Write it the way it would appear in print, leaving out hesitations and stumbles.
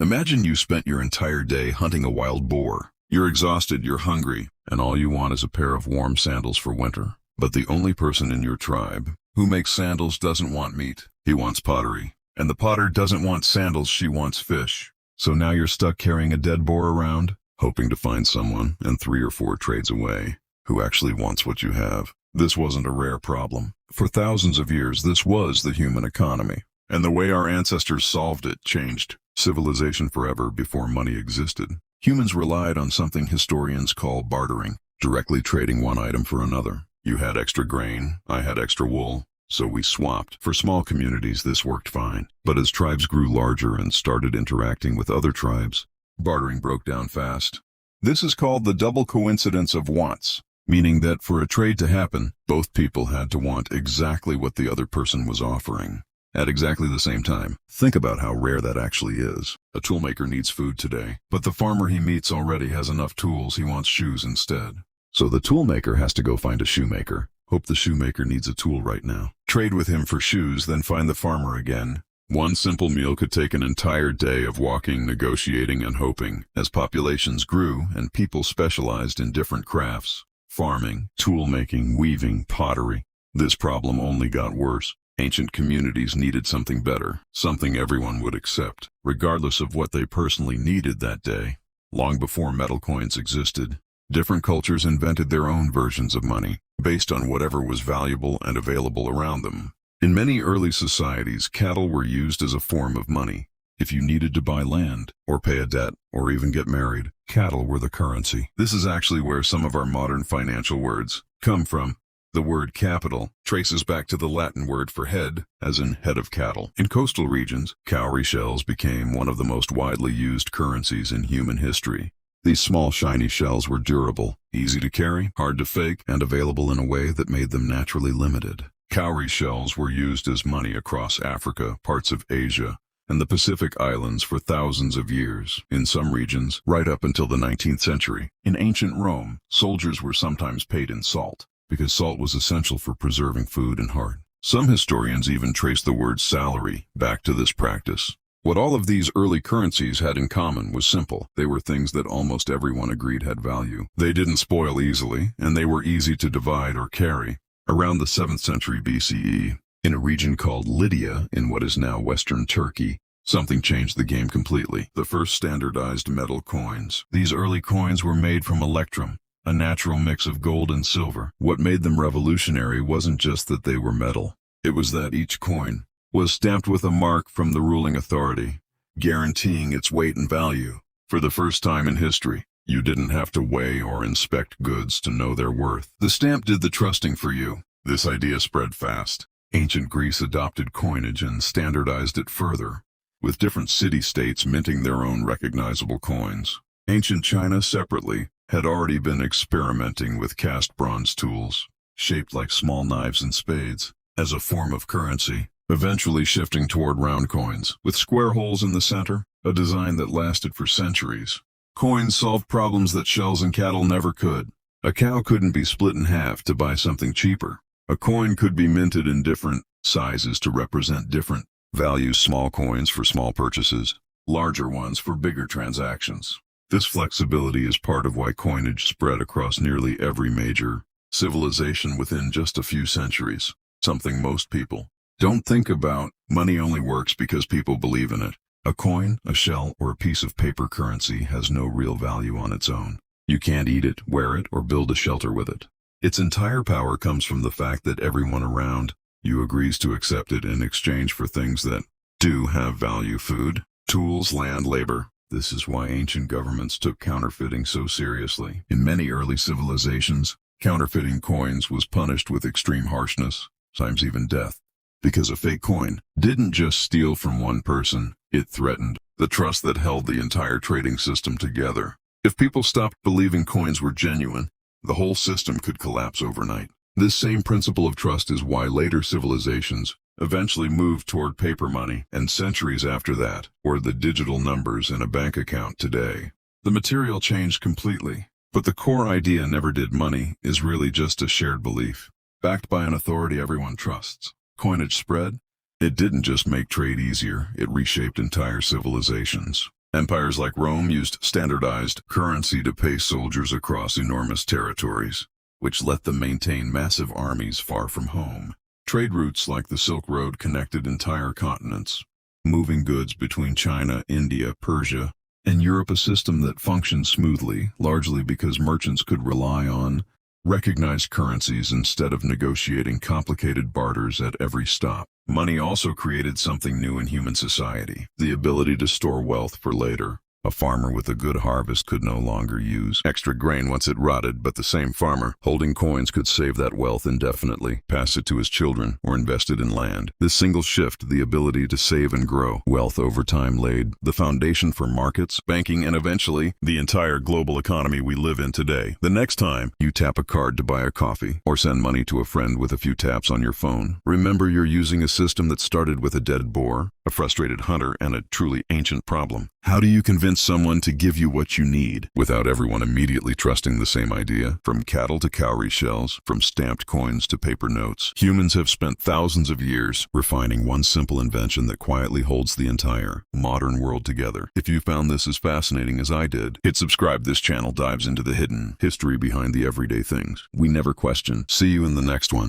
Imagine you spent your entire day hunting a wild boar. You're exhausted, you're hungry, and all you want is a pair of warm sandals for winter. But the only person in your tribe who makes sandals doesn't want meat. He wants pottery. And the potter doesn't want sandals, she wants fish. So now you're stuck carrying a dead boar around, hoping to find someone, and 3 or 4 trades away, who actually wants what you have. This wasn't a rare problem. For thousands of years, this was the human economy. And the way our ancestors solved it changed civilization forever before money existed. Humans relied on something historians call bartering, directly trading one item for another. You had extra grain, I had extra wool, so we swapped. For small communities, this worked fine. But as tribes grew larger and started interacting with other tribes, bartering broke down fast. This is called the double coincidence of wants, meaning that for a trade to happen, both people had to want exactly what the other person was offering at exactly the same time. Think about how rare that actually is. A toolmaker needs food today, but the farmer he meets already has enough tools, he wants shoes instead. So the toolmaker has to go find a shoemaker. Hope the shoemaker needs a tool right now. Trade with him for shoes, then find the farmer again. One simple meal could take an entire day of walking, negotiating, and hoping. As populations grew and people specialized in different crafts, farming, tool-making, weaving, pottery, this problem only got worse. Ancient communities needed something better, something everyone would accept, regardless of what they personally needed that day. Long before metal coins existed, different cultures invented their own versions of money, based on whatever was valuable and available around them. In many early societies, cattle were used as a form of money. If you needed to buy land, or pay a debt, or even get married, cattle were the currency. This is actually where some of our modern financial words come from. The word capital traces back to the Latin word for head, as in head of cattle. In coastal regions, cowrie shells became one of the most widely used currencies in human history. These small shiny shells were durable, easy to carry, hard to fake, and available in a way that made them naturally limited. Cowrie shells were used as money across Africa, parts of Asia, and the Pacific Islands for thousands of years, in some regions, right up until the 19th century. In ancient Rome, soldiers were sometimes paid in salt, because salt was essential for preserving food and heart. Some historians even trace the word salary back to this practice. What all of these early currencies had in common was simple. They were things that almost everyone agreed had value. They didn't spoil easily, and they were easy to divide or carry. Around the 7th century BCE, in a region called Lydia in what is now Western Turkey, something changed the game completely. The first standardized metal coins. These early coins were made from electrum, a natural mix of gold and silver. What made them revolutionary wasn't just that they were metal. It was that each coin was stamped with a mark from the ruling authority, guaranteeing its weight and value. For the first time in history, you didn't have to weigh or inspect goods to know their worth. The stamp did the trusting for you. This idea spread fast. Ancient Greece adopted coinage and standardized it further, with different city-states minting their own recognizable coins. Ancient China, separately, had already been experimenting with cast bronze tools, shaped like small knives and spades, as a form of currency, eventually shifting toward round coins, with square holes in the center, a design that lasted for centuries. Coins solved problems that shells and cattle never could. A cow couldn't be split in half to buy something cheaper. A coin could be minted in different sizes to represent different values, small coins for small purchases, larger ones for bigger transactions. This flexibility is part of why coinage spread across nearly every major civilization within just a few centuries, something most people don't think about. Money only works because people believe in it. A coin, a shell, or a piece of paper currency has no real value on its own. You can't eat it, wear it, or build a shelter with it. Its entire power comes from the fact that everyone around you agrees to accept it in exchange for things that do have value: food, tools, land, labor. This is why ancient governments took counterfeiting so seriously. In many early civilizations, counterfeiting coins was punished with extreme harshness, sometimes even death. Because a fake coin didn't just steal from one person, it threatened the trust that held the entire trading system together. If people stopped believing coins were genuine, the whole system could collapse overnight. This same principle of trust is why later civilizations eventually moved toward paper money, and centuries after that, or the digital numbers in a bank account today. The material changed completely, but the core idea never did. Money is really just a shared belief, backed by an authority everyone trusts. Coinage spread. It didn't just make trade easier, it reshaped entire civilizations. Empires like Rome used standardized currency to pay soldiers across enormous territories, which let them maintain massive armies far from home. Trade routes like the Silk Road connected entire continents, moving goods between China, India, Persia, and Europe, a system that functioned smoothly, largely because merchants could rely on recognized currencies instead of negotiating complicated barters at every stop. Money also created something new in human society, the ability to store wealth for later. A farmer with a good harvest could no longer use extra grain once it rotted, but the same farmer holding coins could save that wealth indefinitely, pass it to his children, or invest it in land. This single shift, the ability to save and grow wealth over time, laid the foundation for markets, banking, and eventually the entire global economy we live in today. The next time you tap a card to buy a coffee or send money to a friend with a few taps on your phone, remember you're using a system that started with a dead boar, a frustrated hunter, and a truly ancient problem. How do you convince someone to give you what you need without everyone immediately trusting the same idea? From cattle to cowrie shells, from stamped coins to paper notes, humans have spent thousands of years refining one simple invention that quietly holds the entire modern world together. If you found this as fascinating as I did, hit subscribe. This channel dives into the hidden history behind the everyday things we never question. See you in the next one.